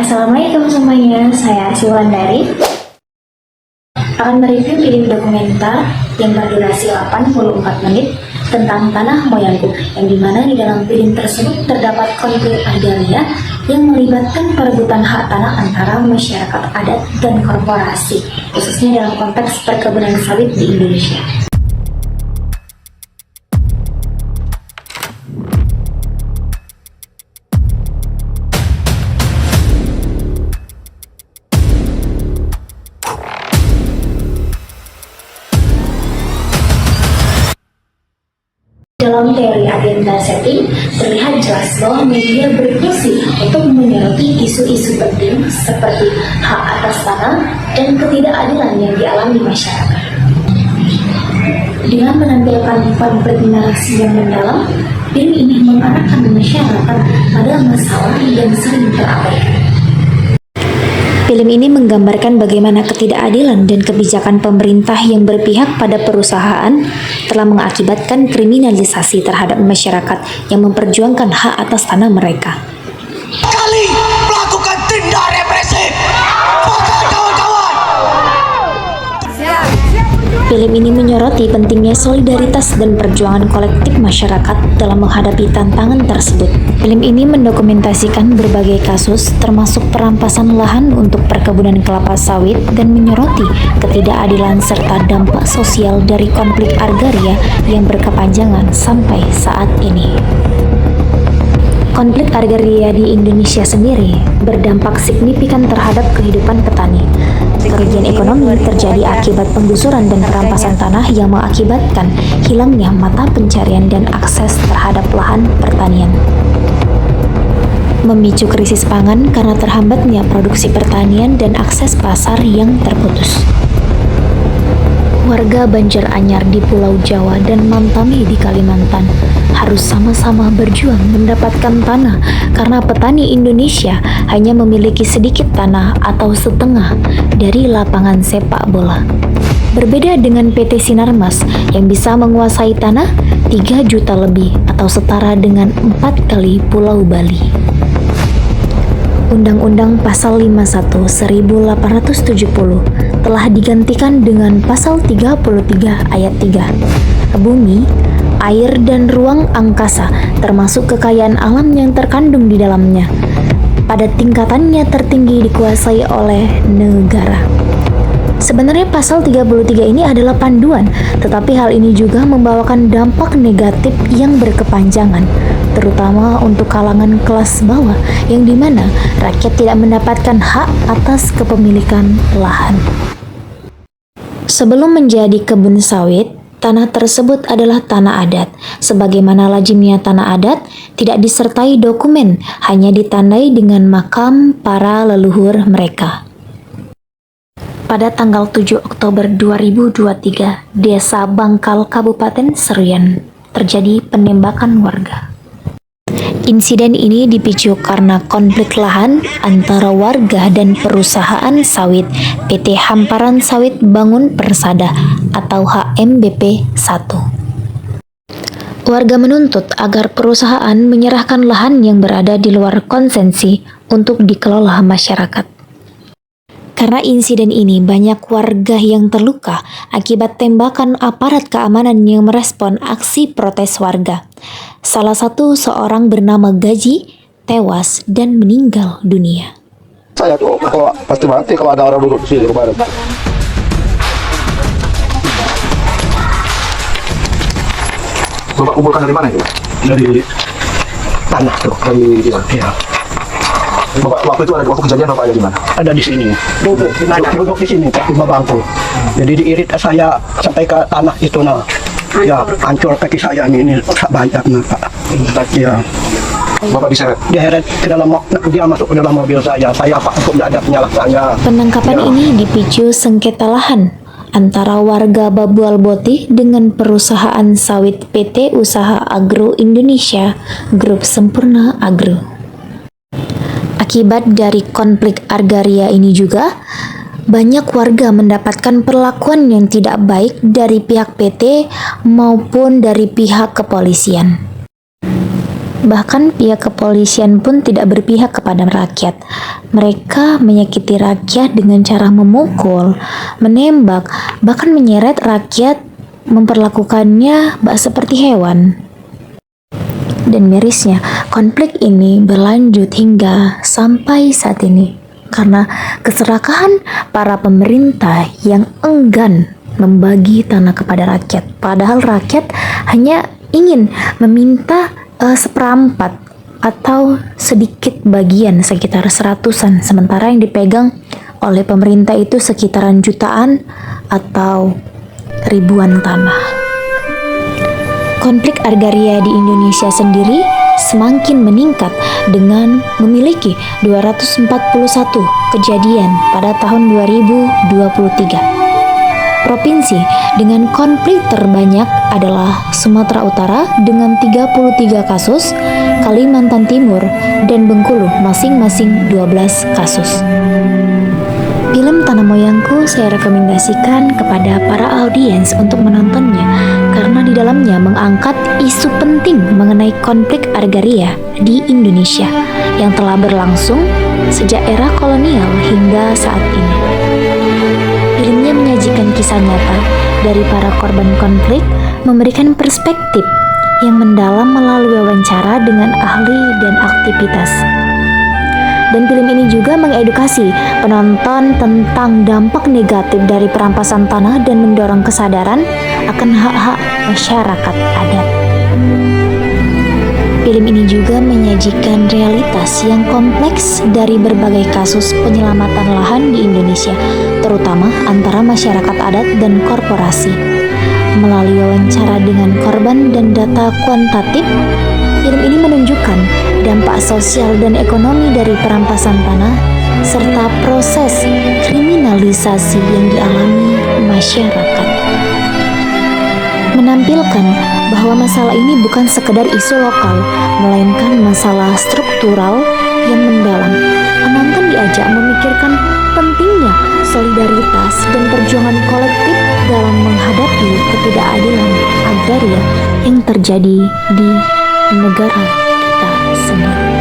Assalamualaikum semuanya, saya Siwandari akan mereview film dokumenter yang berdurasi 84 menit tentang tanah moyangku, yang dimana di dalam film tersebut terdapat konflik agraria yang melibatkan perebutan hak tanah antara masyarakat adat dan korporasi, khususnya dalam konteks perkebunan sawit di Indonesia. Dalam teori agenda setting, terlihat jelas bahwa media berfungsi untuk menyoroti isu-isu penting seperti hak atas tanah dan ketidakadilan yang dialami masyarakat. Dengan menampilkan konflik narasi yang mendalam, film ini mengarahkan masyarakat pada masalah yang sering terabaikan. Film ini menggambarkan bagaimana ketidakadilan dan kebijakan pemerintah yang berpihak pada perusahaan telah mengakibatkan kriminalisasi terhadap masyarakat yang memperjuangkan hak atas tanah mereka. Kali melakukan tindak represif, kawan-kawan. Film ini menyoroti pentingnya solidaritas dan perjuangan kolektif masyarakat dalam menghadapi tantangan tersebut. Film ini mendokumentasikan berbagai kasus, termasuk perampasan lahan untuk perkebunan kelapa sawit, dan menyoroti ketidakadilan serta dampak sosial dari konflik agraria yang berkepanjangan sampai saat ini. Konflik agraria di Indonesia sendiri berdampak signifikan terhadap kehidupan petani. Kerugian ekonomi terjadi akibat penggusuran dan perampasan tanah yang mengakibatkan hilangnya mata pencarian dan akses terhadap lahan pertanian. Memicu krisis pangan karena terhambatnya produksi pertanian dan akses pasar yang terputus. Warga Banjaranyar di Pulau Jawa dan Mantami di Kalimantan harus sama-sama berjuang mendapatkan tanah karena petani Indonesia hanya memiliki sedikit tanah atau setengah dari lapangan sepak bola. Berbeda dengan PT Sinarmas yang bisa menguasai tanah 3 juta lebih atau setara dengan 4 kali Pulau Bali. Undang-Undang Pasal 51 1870 telah digantikan dengan Pasal 33 Ayat 3. Bumi, air, dan ruang angkasa termasuk kekayaan alam yang terkandung di dalamnya pada tingkatannya tertinggi dikuasai oleh negara. Sebenarnya pasal 33 ini adalah panduan, tetapi hal ini juga membawakan dampak negatif yang berkepanjangan, terutama untuk kalangan kelas bawah, yang dimana rakyat tidak mendapatkan hak atas kepemilikan lahan. Sebelum menjadi kebun sawit, tanah tersebut adalah tanah adat. Sebagaimana lazimnya tanah adat, tidak disertai dokumen, hanya ditandai dengan makam para leluhur mereka. Pada tanggal 7 Oktober 2023, Desa Bangkal, Kabupaten Seruyan, terjadi penembakan warga. Insiden ini dipicu karena konflik lahan antara warga dan perusahaan sawit PT Hamparan Sawit Bangun Persada atau HMBP 1. Warga menuntut agar perusahaan menyerahkan lahan yang berada di luar konsesi untuk dikelola masyarakat. Karena insiden ini, banyak warga yang terluka akibat tembakan aparat keamanan yang merespon aksi protes warga. Salah satu seorang bernama Gaji tewas dan meninggal dunia. Saya tuh kalau pasti mati kalau ada orang duduk di sini kemarin. Bapak kumpulkan dari mana itu? Dari tanah tuh, dari ya. Bapak waktu itu ada waktu kejadian bapak ada di mana? Ada di sini. Duduk di sini Pak, di bangku. Jadi diirit saya sampai ke tanah itu nah. Ya, hancur kaki saya ini banyak nah Pak. Ya. Bapak diseret? Diheret ke dalam, dia masuk ke dalam mobil saya Pak untuk tidak ada penyalahkannya. Penangkapan ini dipicu sengketa lahan antara warga Babual Boti dengan perusahaan sawit PT Usaha Agro Indonesia Grup Sempurna Agro. Akibat dari konflik agraria ini juga, banyak warga mendapatkan perlakuan yang tidak baik dari pihak PT maupun dari pihak kepolisian. Bahkan pihak kepolisian pun tidak berpihak kepada rakyat. Mereka menyakiti rakyat dengan cara memukul, menembak, bahkan menyeret rakyat, memperlakukannya seperti hewan. Dan mirisnya, konflik ini berlanjut hingga sampai saat ini karena keserakahan para pemerintah yang enggan membagi tanah kepada rakyat. Padahal rakyat hanya ingin meminta seperempat atau sedikit bagian sekitar seratusan, sementara yang dipegang oleh pemerintah itu sekitaran jutaan atau ribuan tanah. Konflik agraria di Indonesia sendiri semakin meningkat dengan memiliki 241 kejadian pada tahun 2023. Provinsi dengan konflik terbanyak adalah Sumatera Utara dengan 33 kasus, Kalimantan Timur dan Bengkulu masing-masing 12 kasus. Film Tanah Moyangku saya rekomendasikan kepada para audiens untuk menontonnya karena di dalamnya mengangkat isu penting mengenai konflik agraria di Indonesia yang telah berlangsung sejak era kolonial hingga saat ini. Filmnya menyajikan kisah nyata dari para korban konflik, memberikan perspektif yang mendalam melalui wawancara dengan ahli dan aktivitas. Dan film ini juga mengedukasi penonton tentang dampak negatif dari perampasan tanah dan mendorong kesadaran akan hak-hak masyarakat adat. Film ini juga menyajikan realitas yang kompleks dari berbagai kasus penyelamatan lahan di Indonesia, terutama antara masyarakat adat dan korporasi. Melalui wawancara dengan korban dan data kuantitatif, film ini menunjukkan dampak sosial dan ekonomi dari perampasan tanah serta proses kriminalisasi yang dialami masyarakat. Menampilkan bahwa masalah ini bukan sekedar isu lokal, melainkan masalah struktural yang mendalam. Penonton diajak memikirkan pentingnya solidaritas dan perjuangan kolektif dalam menghadapi ketidakadilan agraria yang terjadi di negara kita sendiri.